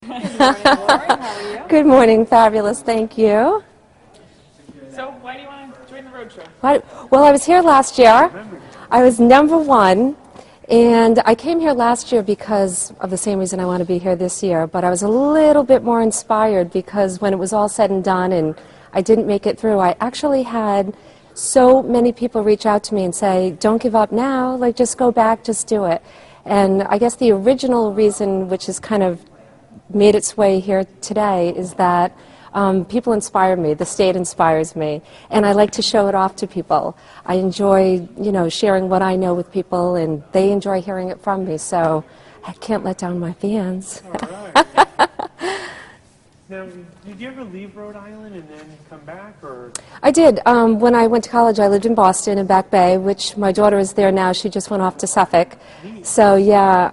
Good morning, Lori. How are you? Good morning, fabulous, thank you. So, why do you want to join the road show? Well, I was here last year. I was #1, and I came here last year because of the same reason I want to be here this year, but I was a little bit more inspired because when it was all said and done and I didn't make it through, I actually had so many people reach out to me and say, don't give up now, like just go back, just do it. And I guess the original reason, which has kind of made its way here today, is that people inspire me, the state inspires me, and I like to show it off to people. I enjoy, sharing what I know with people, and they enjoy hearing it from me, so I can't let down my fans. All right. Now, did you ever leave Rhode Island and then come back, or? I did. When I went to college, I lived in Boston, in Back Bay, which my daughter is there now. She just went off to Suffolk. So, yeah.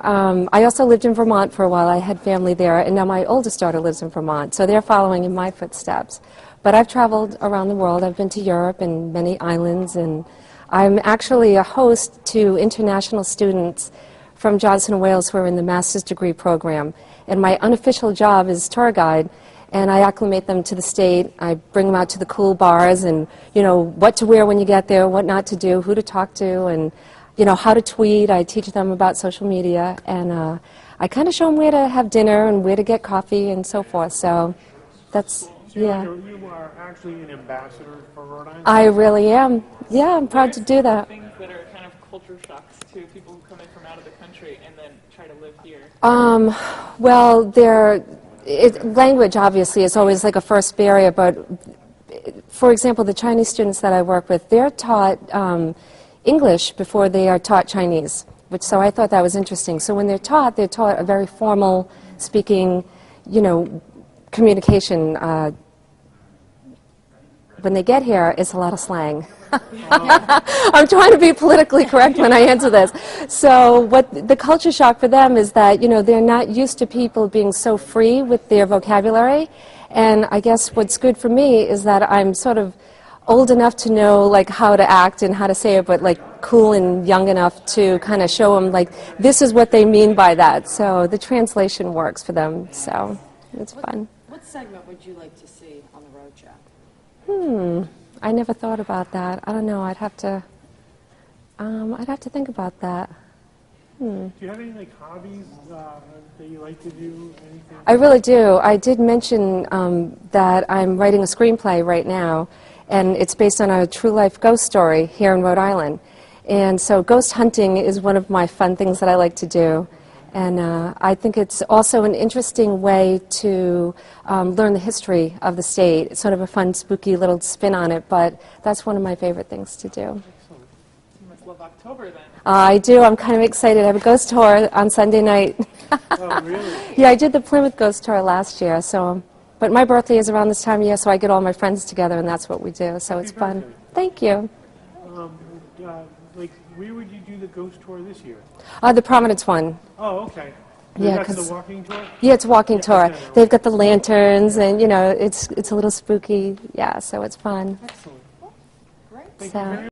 I also lived in Vermont for a while. I had family there, and now my oldest daughter lives in Vermont. So they're following in my footsteps. But I've traveled around the world. I've been to Europe and many islands, and I'm actually a host to international students from Johnson & Wales who are in the master's degree program. And my unofficial job is tour guide, and I acclimate them to the state. I bring them out to the cool bars and, what to wear when you get there, what not to do, who to talk to, and, how to tweet. I teach them about social media, and I kind of show them where to have dinner and where to get coffee and so forth. So that's, yeah. You are actually an ambassador for Rhode Island? I really am. Yeah, I'm proud to do that. Things that are kind of culture shocks to people who come in from out of the country and then try to live here. Well, language obviously is always like a first barrier, but for example, the Chinese students that I work with, they're taught English before they are taught Chinese, so I thought that was interesting. So when they're taught a very formal speaking, communication. When they get here, it's a lot of slang. I'm trying to be politically correct when I answer this. So what the culture shock for them is that, they're not used to people being so free with their vocabulary. And I guess what's good for me is that I'm sort of old enough to know, like, how to act and how to say it, but, like, cool and young enough to kind of show them, like, this is what they mean by that. So the translation works for them, so it's fun. What segment would you like to see on the road show? I never thought about that. I don't know. I'd have to think about that. Do you have any hobbies that you like to do? Anything? I really do. I did mention that I'm writing a screenplay right now, and it's based on a true life ghost story here in Rhode Island. And so ghost hunting is one of my fun things that I like to do. And I think it's also an interesting way to learn the history of the state. It's sort of a fun, spooky little spin on it, but that's one of my favorite things to do. You must love October then. I do. I'm kind of excited. I have a ghost tour on Sunday night. Oh, really? Yeah, I did the Plymouth ghost tour last year, but my birthday is around this time of year, so I get all my friends together, and that's what we do, so it's fun. Thank you. Where would you do the ghost tour this year? The Providence one. Oh, okay. Yeah, that's the walking tour? Yeah, it's a walking tour. They've got the lanterns, and, it's a little spooky. Yeah, so it's fun. Excellent. Great. Thank you very much.